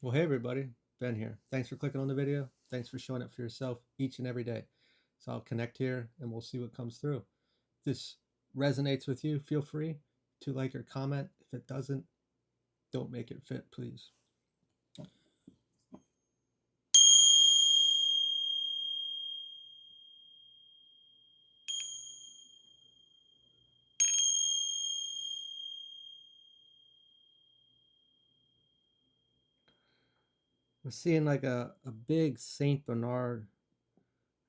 Well, hey everybody, Ben here. Thanks for clicking on the video. Thanks for showing up for yourself each and every day. So I'll connect here and we'll see what comes through. If this resonates with you, feel free to like or comment. If it doesn't, don't make it fit, please. We're seeing like a big Saint Bernard.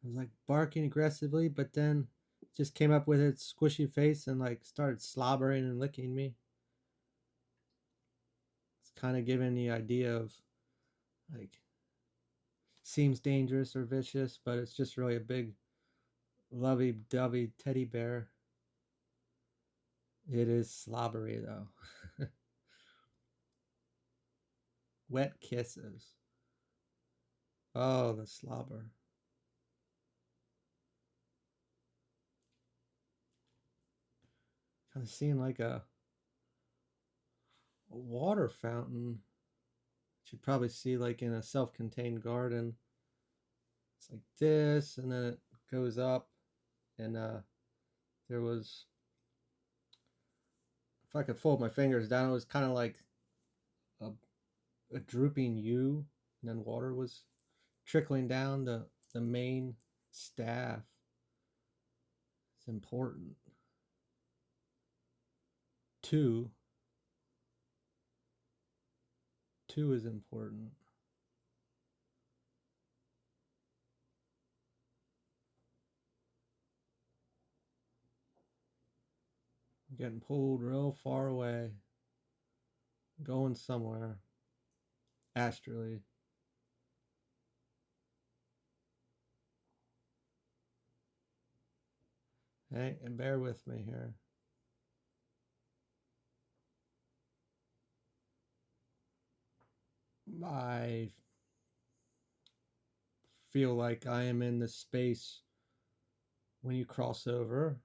It was like barking aggressively, but then just came up with its squishy face and like started slobbering and licking me. It's kind of giving the idea of like seems dangerous or vicious, but it's just really a big lovey-dovey teddy bear. It is slobbery though. Wet kisses. Oh, the slobber. Kind of seeing like a water fountain. You'd probably see like in a self-contained garden. It's like this, and then it goes up, and there was, if I could fold my fingers down, it was kind of like a, a drooping U, and then water was trickling down the main staff. It's important. Two, two is important. Getting pulled real far away, going somewhere astrally. Hey, and bear with me here. I feel like I am in the space when you cross over.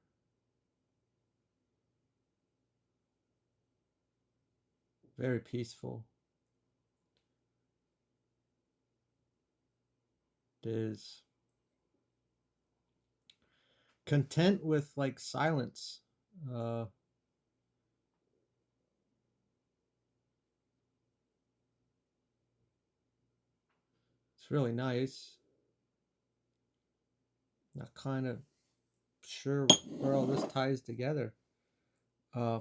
Very peaceful. It is content with like silence. Uh, it's really nice. Not kind of sure where all this ties together. Uh,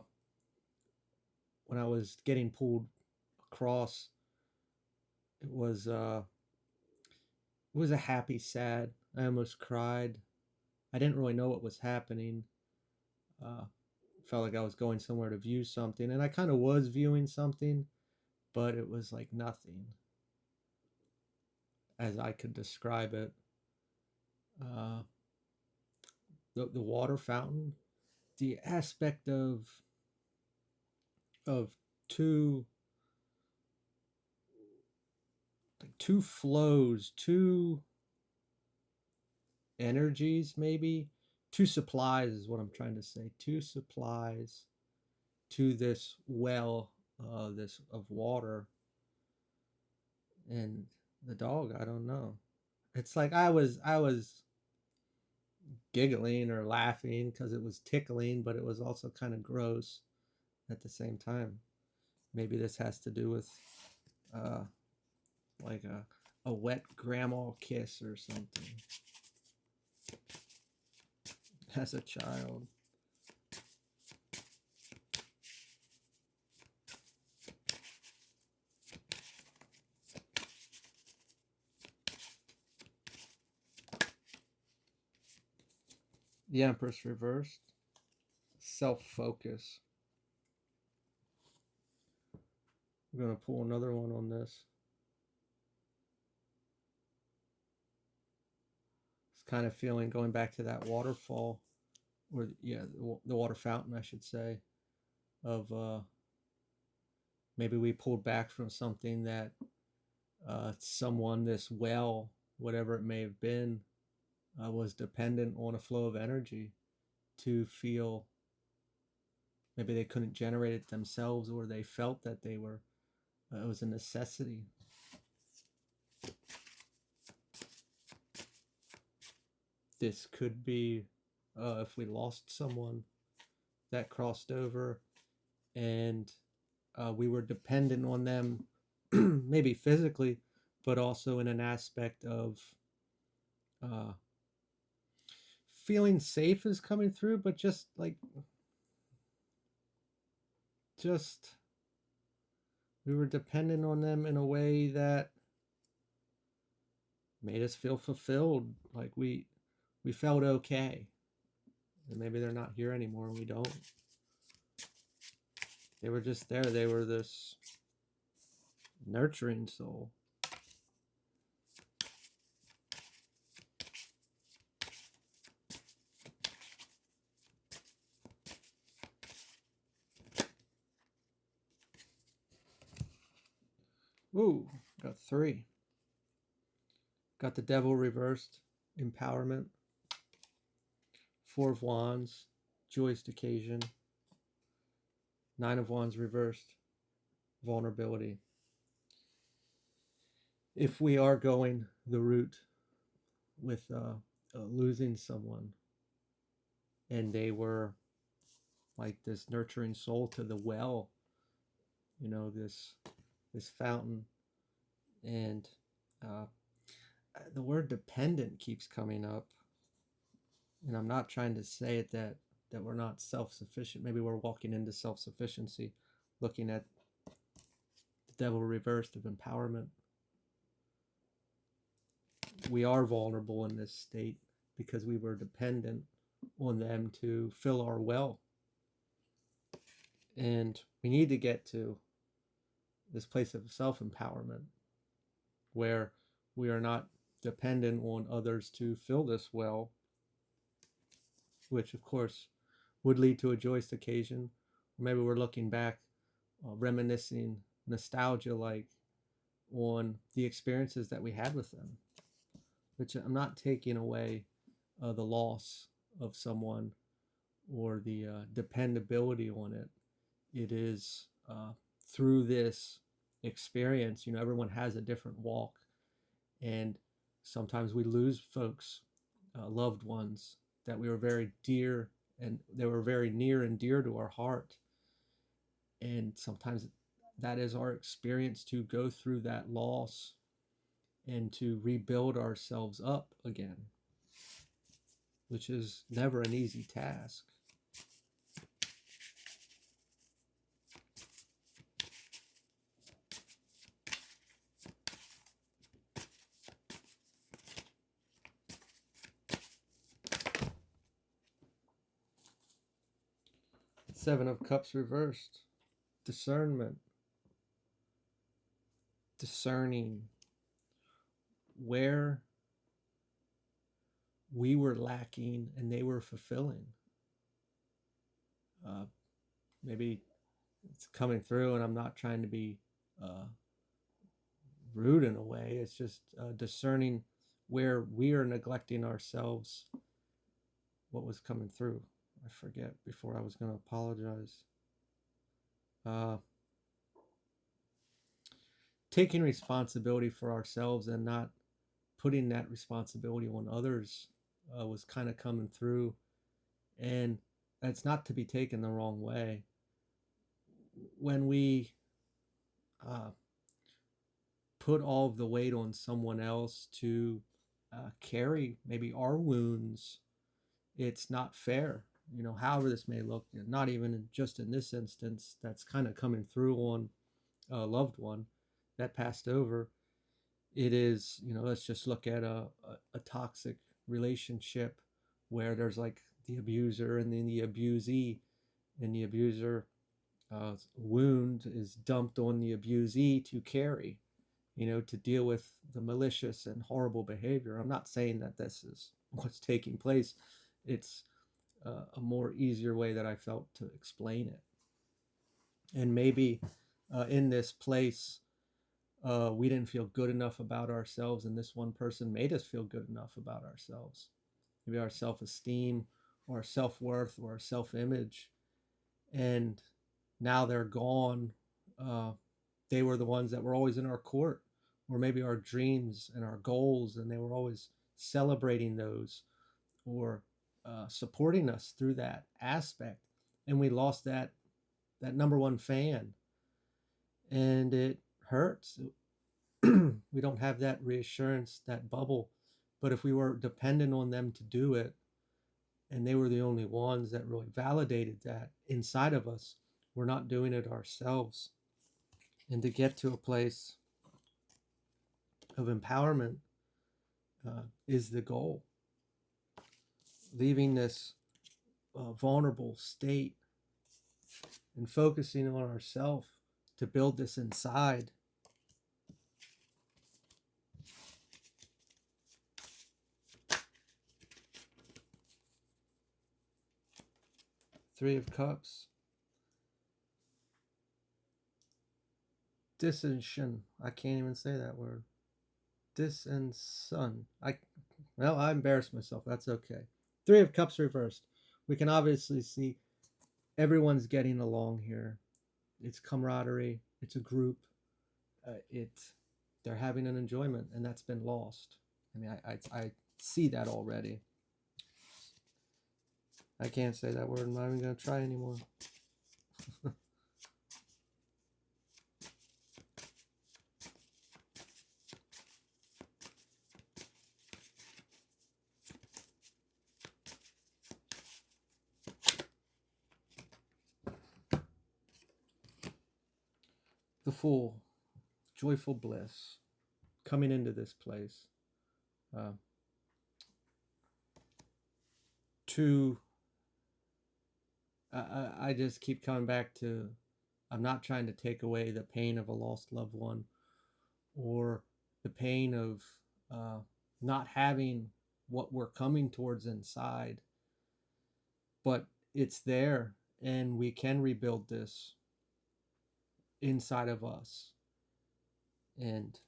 when I was getting pulled across, it was a happy sad. I almost cried. I didn't really know what was happening. Uh, Felt like I was going somewhere to view something, and I kind of was viewing something, but it was like nothing as I could describe it. Uh, the water fountain, the aspect of two two flows, two energies, maybe two supplies is what I'm trying to say. Two supplies to this well, this of water, and the dog. I don't know. It's like I was giggling or laughing because it was tickling, but it was also kind of gross at the same time. Maybe this has to do with uh, like a wet grandma kiss or something as a child. The Empress reversed. Self focus. We're going to pull another one on this. It's kind of feeling going back to that waterfall, or yeah, the water fountain, I should say, of maybe we pulled back from something that someone, this well, whatever it may have been, was dependent on a flow of energy to feel. Maybe they couldn't generate it themselves, or they felt that they were. It was a necessity. this could be if we lost someone that crossed over, and we were dependent on them, maybe physically, but also in an aspect of uh, feeling safe is coming through, but just we were dependent on them in a way that made us feel fulfilled, like we felt okay. And maybe they're not here anymore and we don't. They were just there. They were this nurturing soul. Ooh, got 3. Got the devil reversed, empowerment. 4 of Wands, joyous occasion. 9 of Wands reversed, vulnerability. If we are going the route with losing someone, and they were like this nurturing soul to the well, this fountain, and the word dependent keeps coming up, and I'm not trying to say it that we're not self-sufficient. Maybe we're walking into self-sufficiency, looking at the devil reversed of empowerment. We are vulnerable in this state because we were dependent on them to fill our well. And we need to get to this place of self-empowerment where we are not dependent on others to fill this well, which of course would lead to a joyous occasion. Or maybe we're looking back, reminiscing, nostalgia like, on the experiences that we had with them, which I'm not taking away the loss of someone or the dependability on it. It is through this experience, everyone has a different walk, and sometimes we lose folks, loved ones that we were very dear, and they were very near and dear to our heart. And sometimes that is our experience, to go through that loss and to rebuild ourselves up again, which is never an easy task. Seven of Cups reversed, discernment, discerning where we were lacking and they were fulfilling. Maybe it's coming through, and I'm not trying to be rude in a way. It's just discerning where we are neglecting ourselves. What was coming through? I forget before I was going to apologize. Taking responsibility for ourselves and not putting that responsibility on others was kind of coming through. And it's not to be taken the wrong way. When we put all of the weight on someone else to carry maybe our wounds, it's not fair. However this may look, not even just in this instance, that's kind of coming through on a loved one that passed over. It is, let's just look at a toxic relationship where there's like the abuser and then the abusee, and the abuser wound is dumped on the abusee to carry, to deal with the malicious and horrible behavior. I'm not saying that this is what's taking place. It's a more easier way that I felt to explain it. And maybe in this place, we didn't feel good enough about ourselves, and this one person made us feel good enough about ourselves. Maybe our self-esteem or our self-worth or our self-image. And now they're gone. They were the ones that were always in our court, or maybe our dreams and our goals, and they were always celebrating those. or supporting us through that aspect. And we lost that number one fan, and it hurts. We don't have that reassurance, that bubble. But if we were dependent on them to do it, and they were the only ones that really validated that inside of us, we're not doing it ourselves. And to get to a place of empowerment is the goal. Leaving this vulnerable state and focusing on ourselves to build this inside. Three of Cups. Dissension. I can't even say that word. Dissension. I embarrassed myself. That's okay. Three of Cups reversed. We can obviously see everyone's getting along here. It's camaraderie. It's a group. They're having an enjoyment, and that's been lost. I mean, I see that already. I can't say that word. I'm not even going to try anymore. The Fool, joyful bliss, coming into this place. I just keep coming back to, I'm not trying to take away the pain of a lost loved one or the pain of not having what we're coming towards inside, but it's there, and we can rebuild this inside of us and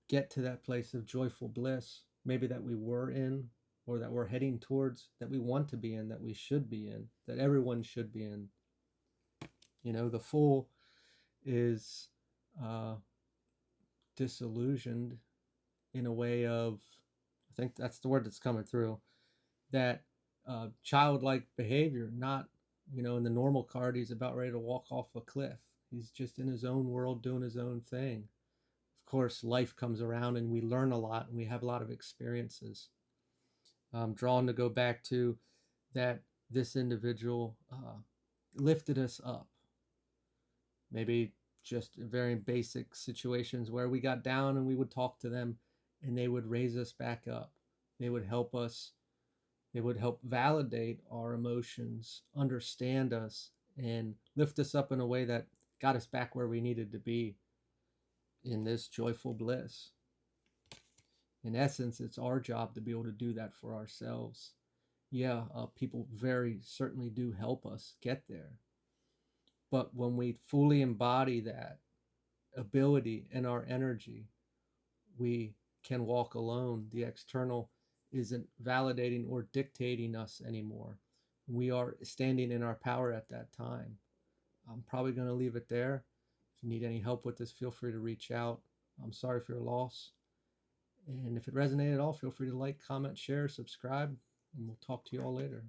get to that place of joyful bliss, maybe that we were in, or that we're heading towards, that we want to be in, that we should be in, that everyone should be in. You know, the Fool is disillusioned in a way of, I think that's the word that's coming through, that childlike behavior. Not, you know, in the normal card, he's about ready to walk off a cliff. He's just in his own world doing his own thing. Of course, life comes around and we learn a lot and we have a lot of experiences. I'm drawn to go back to that this individual lifted us up. Maybe just in very basic situations where we got down, and we would talk to them and they would raise us back up. They would help us. They would help validate our emotions, understand us, and lift us up in a way that got us back where we needed to be in this joyful bliss. In essence, it's our job to be able to do that for ourselves. Yeah, people very certainly do help us get there. But when we fully embody that ability and our energy, we can walk alone. The external isn't validating or dictating us anymore. We are standing in our power at that time. I'm probably going to leave it there. If you need any help with this, feel free to reach out. I'm sorry for your loss. And if it resonated at all, feel free to like, comment, share, subscribe, and we'll talk to you all later.